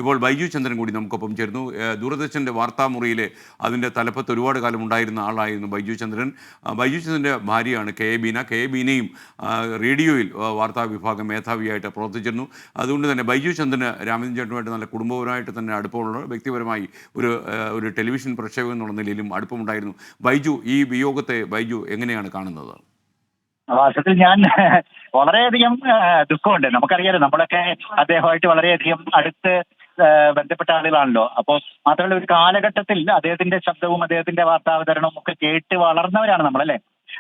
ഇപ്പോൾ ബൈജു ചന്ദ്രൻ കൂടി നമുക്കൊപ്പം ചേർന്നു. ദൂരദർശൻ്റെ വാർത്താമുറിയിലെ അതിൻ്റെ തലപ്പത്ത് ഒരുപാട് കാലം ഉണ്ടായിരുന്ന ആളായിരുന്നു ബൈജു ചന്ദ്രൻ. ബൈജു ചന്ദ്രൻ്റെ ഭാര്യയാണ് K A Beena. K A ബീനയും റേഡിയോയിൽ വാർത്താ വിഭാഗം മേധാവിയായിട്ട് പ്രവർത്തിച്ചിരുന്നു. അതുകൊണ്ട് തന്നെ ബൈജു ചന്ദ്രന് രാമചന്ദ്രൻ ചേട്ടനുമായിട്ട് നല്ല കുടുംബപരമായിട്ട് തന്നെ അടുപ്പമുള്ള, വ്യക്തിപരമായി ഒരു ടെലിവിഷൻ പ്രക്ഷേപകൻ എന്നുള്ള നിലയിലും അടുപ്പമുണ്ടായിരുന്നു. ബൈജു, ഈ വിയോഗത്തെ ബൈജു എങ്ങനെയാണ് കാണുന്നത്? വാസ്തവത്തിൽ ഞാൻ വളരെയധികം ദുഃഖമുണ്ട്. നമുക്കറിയാലോ, നമ്മളൊക്കെ അദ്ദേഹമായിട്ട് വളരെയധികം അടുത്ത് ബന്ധപ്പെട്ട ആളുകളാണല്ലോ. അപ്പോൾ മാത്രമല്ല, ഒരു കാലഘട്ടത്തിൽ അദ്ദേഹത്തിന്റെ ശബ്ദവും അദ്ദേഹത്തിന്റെ വാർത്താവതരണവും ഒക്കെ കേട്ട് വളർന്നവരാണ് നമ്മളല്ലേ.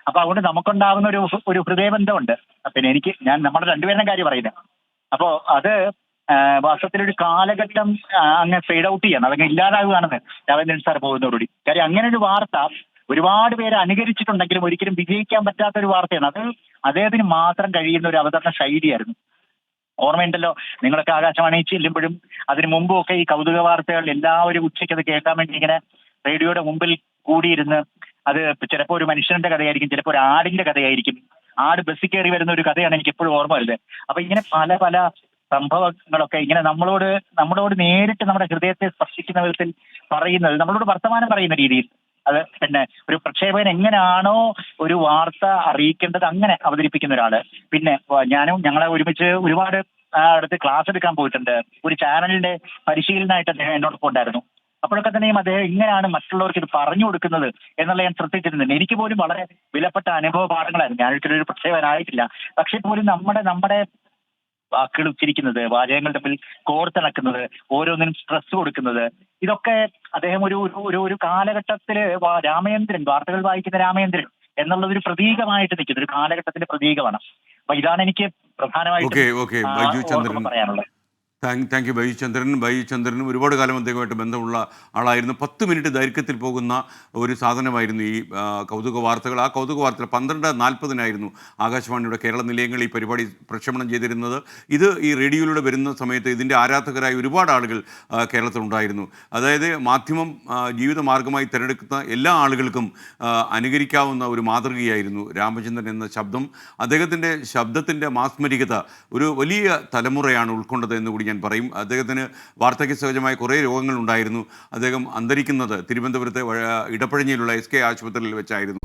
അപ്പൊ അതുകൊണ്ട് നമുക്കുണ്ടാകുന്ന ഒരു ഹൃദയബന്ധമുണ്ട്. പിന്നെ നമ്മുടെ രണ്ടുപേരുടെ കാര്യം പറയുന്നത്. അപ്പോ അത് വാസ്തവത്തിൽ ഒരു കാലഘട്ടം അങ്ങ് ഫെയ്ഡ് ഔട്ട് ചെയ്യണം, അതങ്ങ് ഇല്ലാതാവുകയാണെന്ന് രാമചന്ദ്രൻ സാർ പോകുന്നതോടുകൂടി. കാര്യം അങ്ങനെ ഒരു വാർത്ത ഒരുപാട് പേര് അനുകരിച്ചിട്ടുണ്ടെങ്കിലും ഒരിക്കലും വിജയിക്കാൻ പറ്റാത്ത ഒരു വാർത്തയാണ്. അത് അദ്ദേഹത്തിന് മാത്രം കഴിയുന്ന ഒരു അവതരണ ശൈലിയായിരുന്നു. ഓർമ്മയുണ്ടല്ലോ, നിങ്ങളൊക്കെ ആകാശവാണി ചെല്ലുമ്പോഴും അതിന് മുമ്പും ഒക്കെ ഈ കൗതുക വാർത്തകൾ എല്ലാവരും ഉച്ചയ്ക്ക് അത് കേൾക്കാൻ വേണ്ടി ഇങ്ങനെ റേഡിയോയുടെ മുമ്പിൽ കൂടിയിരുന്ന്, അത് ചിലപ്പോൾ ഒരു മനുഷ്യന്റെ കഥയായിരിക്കും, ചിലപ്പോൾ ഒരു ആടിന്റെ കഥയായിരിക്കും. ആട് ബസ്സിൽ കയറി വരുന്ന ഒരു കഥയാണ് എനിക്ക് എപ്പോഴും ഓർമ്മ വരുന്നത്. അപ്പൊ ഇങ്ങനെ പല പല സംഭവങ്ങളൊക്കെ ഇങ്ങനെ നമ്മളോട് നേരിട്ട് നമ്മുടെ ഹൃദയത്തെ സ്പർശിക്കുന്ന വിധത്തിൽ പറയുന്നത്, നമ്മളോട് വർത്തമാനം പറയുന്ന രീതിയിൽ, അത് പിന്നെ ഒരു പ്രക്ഷേപകൻ എങ്ങനെയാണോ ഒരു വാർത്ത അറിയിക്കേണ്ടത് അങ്ങനെ അവതരിപ്പിക്കുന്ന ഒരാള്. പിന്നെ ഞങ്ങളെ ഒരുമിച്ച് ഒരുപാട് അടുത്ത് ക്ലാസ് എടുക്കാൻ പോയിട്ടുണ്ട്. ഒരു ചാനലിന്റെ പരിശീലനമായിട്ട് അദ്ദേഹം എന്നോടൊപ്പം ഉണ്ടായിരുന്നു. അപ്പോഴൊക്കെ തന്നെയും അദ്ദേഹം ഇങ്ങനെയാണ് മറ്റുള്ളവർക്ക് ഇത് പറഞ്ഞു കൊടുക്കുന്നത് എന്നുള്ള ഞാൻ ശ്രദ്ധിച്ചിരുന്നുണ്ട്. എനിക്ക് പോലും വളരെ വിലപ്പെട്ട അനുഭവ പാഠങ്ങളായിരുന്നു. ഞാനൊരിക്കലും ഒരു പ്രക്ഷേപകനായിട്ടില്ല. പക്ഷെ പോലും നമ്മുടെ വാക്കുകൾ ഉച്ചരിക്കുന്നത്, വാചകങ്ങൾ തമ്മിൽ കോർത്തിണക്കുന്നത്, ഓരോന്നിനും സ്ട്രെസ് കൊടുക്കുന്നത്, ഇതൊക്കെ അദ്ദേഹം ഒരു കാലഘട്ടത്തില് രാമചന്ദ്രൻ, വാർത്തകൾ വായിക്കുന്ന രാമചന്ദ്രൻ എന്നുള്ളത് ഒരു പ്രതീകമായിട്ട് നിൽക്കുന്ന ഒരു കാലഘട്ടത്തിന്റെ പ്രതീകമാണ്. അപ്പൊ ഇതാണ് എനിക്ക് പ്രധാനമായിട്ടും പറയാനുള്ളത്. താങ്ക് യു ബൈജു ചന്ദ്രൻ ഒരുപാട് കാലം അദ്ദേഹമായിട്ട് ബന്ധമുള്ള ആളായിരുന്നു. 10 മിനിറ്റ് ദൈർഘ്യത്തിൽ പോകുന്ന ഒരു സാധനമായിരുന്നു ഈ കൗതുക വാർത്തകൾ. ആ കൗതുക വാർത്തകൾ 12:40 ആകാശവാണിയുടെ കേരള നിലയങ്ങൾ ഈ പരിപാടി പ്രക്ഷേപണം ചെയ്തിരുന്നത്. ഈ റേഡിയോയിലൂടെ വരുന്ന സമയത്ത് ഇതിൻ്റെ ആരാധകരായ ഒരുപാട് ആളുകൾ കേരളത്തിലുണ്ടായിരുന്നു. അതായത് മാധ്യമം ജീവിതമാർഗമായി തിരഞ്ഞെടുക്കുന്ന എല്ലാ ആളുകൾക്കും അനുകരിക്കാവുന്ന ഒരു മാതൃകയായിരുന്നു രാമചന്ദ്രൻ എന്ന ശബ്ദം. അദ്ദേഹത്തിൻ്റെ ശബ്ദത്തിൻ്റെ മാസ്മരികത ഒരു വലിയ തലമുറയാണ് ഉൾക്കൊണ്ടത് എന്ന് കൂടി ഞാൻ പറയും. അദ്ദേഹത്തിന് വാർദ്ധക്യ സഹജമായ കുറേ രോഗങ്ങളുണ്ടായിരുന്നു. അദ്ദേഹം അന്തരിക്കുന്നത് തിരുവനന്തപുരത്തെ ഇടപ്പഴിഞ്ഞിലുള്ള SK ആശുപത്രിയിൽ വെച്ചായിരുന്നു.